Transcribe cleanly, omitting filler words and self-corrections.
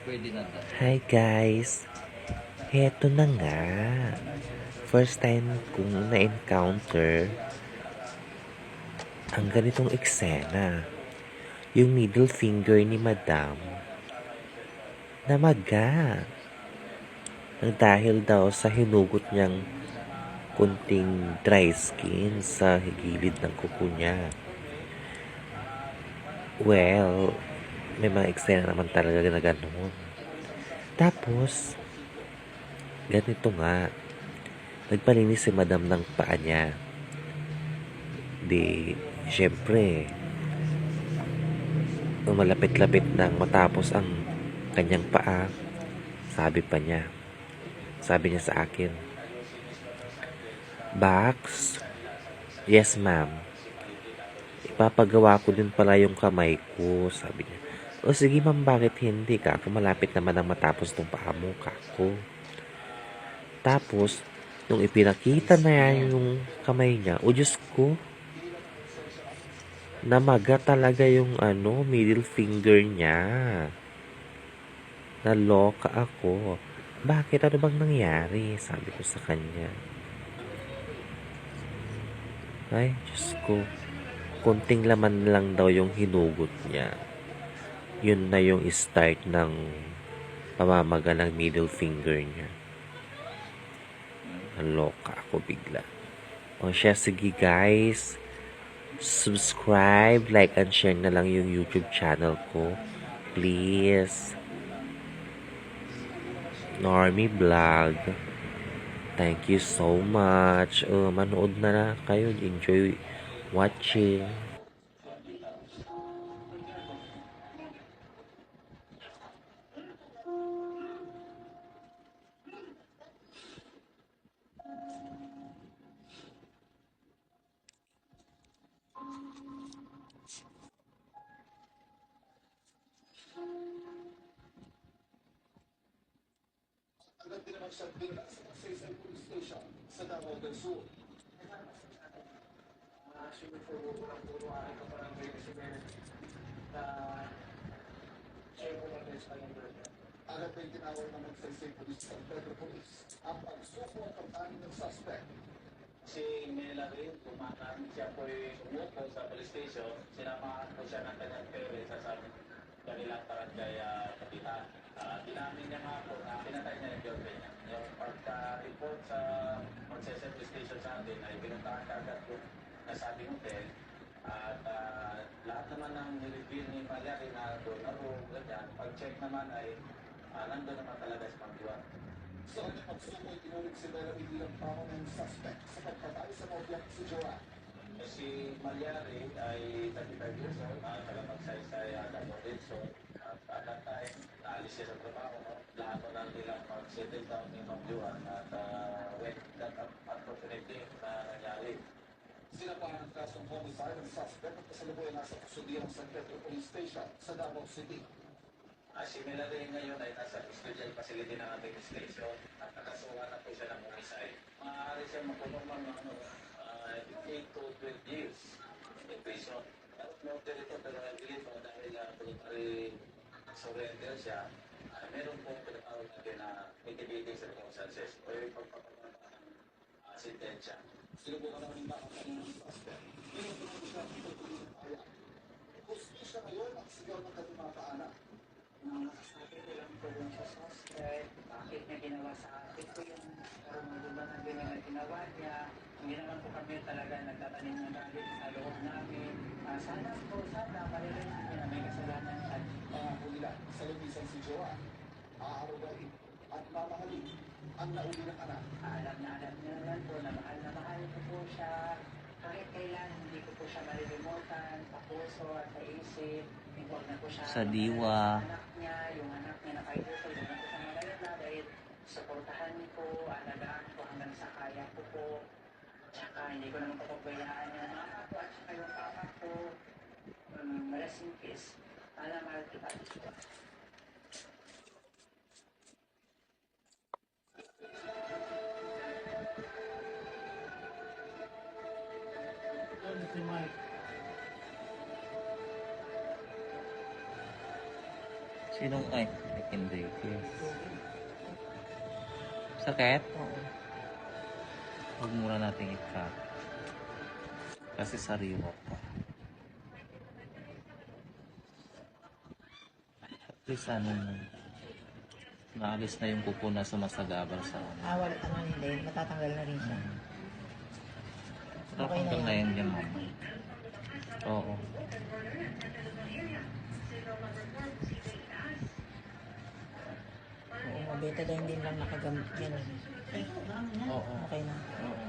Pwede na to. Hi guys! Heto na nga. First time kong na-encounter ang ganitong eksena. Yung middle finger ni Madam namaga. Nang dahil daw sa hinugot niyang kunting dry skin sa gilid ng kuko niya. Well, may mga eksena naman talaga na gano'n. Tapos, ganito nga. Nagpalinis si Madam ng paa niya. Di, syempre, malapit-lapit nang matapos ang kanyang paa, sabi niya sa akin, Bax, yes ma'am, ipapagawa ko din pala yung kamay ko, sabi niya. O sige ma'am, bakit hindi ka? Kung malapit naman ang matapos tong paa mo, kako. Tapos, nung ipinakita na yung kamay niya, o Diyos ko, namaga talaga yung middle finger niya. Naloka ako. Bakit? Ano bang nangyari? Sabi ko sa kanya. Ay, Diyos ko. Konting laman lang daw yung hinugot niya. Yun na yung start ng pamamaga ng middle finger niya. Naloka ako bigla. O siya, sige guys. Subscribe, like, and share na lang yung YouTube channel ko. Please. Normie Vlog. Thank you so much. Manood na kayo. Enjoy watching. Agad din naman siya bigla sa Magsaysay Police Station sa Davao del Sur. Actually, puro araw ka parang may kasi na siya yung kumagay sa kanyang brother. Agad din tinawag ng Magsaysay Police San Pedro Police ang pagsuko at pagtanin ng suspect. Si Mela rin, kumakan siya po'y umupo sa police station, sinamahan po siya ng kanyang parents sa kanilang barangay kapitan. Dinamin niya nga po na pinatay niya yung girlfriend niya. Yung pagka-report sa Magsaysay Police Station sa atin ay pinuntahan kagad po na sabing hotel. At lahat naman ng nireview ni Maria rin na doon na room, ganyan. Pag-check naman ay nandun naman talaga sa pagdiwan. Sa kanyang pagsuko, tinulig si Melanie bilang tao ng suspect sa pagpatay sa nobya si Joanne. Si Malyari ay 35 years old, taga Magsaysay, Davao del Sur. At that time, naalis siya sa trabaho. Lahat na lang nilang mag-settle down ni Ma'am Joanne at when that unfortunately na nangyari. Sinampahan ng kasong homicide ang suspect at kasalukuyan nasa kusudian ng San Pedro Police Station sa Davao City. Si Melanie ngayon ay nasa custodial facility ng ating station at nakasuhan na po siya ng homicide. Maaari siya makulong ng 8 to 12 years in prison. No dito pero I believe dahil voluntary surrender siya, meron pong pinatawag natin na mitigating circumstances o yung pagpapagawa ng sentensya. Sinubukan naman yung makakainin ng suspect. Pinagpapagawa siya ang pagpapagawa ng kaya. Gusto siya ngayon ang sigaw ng katimakaanak. Nakasabi ko lang po dun sa suspect, bakit niya ginawa sa akin ko yung karunungan na ganyan na ginawa niya. Hindi naman po kami talaga nagtatanim ng galit sa loob namin. Sana marinig niya na may kasalanan siya. Pangako nila sa lumisan si Joanne, aarugain at mamahalin ang nauli ng anak. Alam niya naman po na mahal ko po siya. Kahit kailan hindi ko po siya malilimutan sa puso at sa isip. Huwag na po siya Sa diwa. yung anak niya na 5 years old, hindi na po siya magalala dahil suportahan ko, alagaan ko hanggang sa kaya ko po. Tsaka hindi ko naman papabayaan yung mama ko at saka yung papa ko. Rest in peace. Mahal kita. Si Mike. Sinong ay? Enriquez. Sakit? Oo. Huwag muna natin i-cut. Kasi sariwa pa. At least ano na. Naalis na yung kuko na sumasagabal sa ano. Wala, hindi. Matatanggal na rin siya. Okay na Tatanggal na yan. yan mama. Oo. Oo, betadine din lang nakagamit yan. Oo. Okay na. Oo.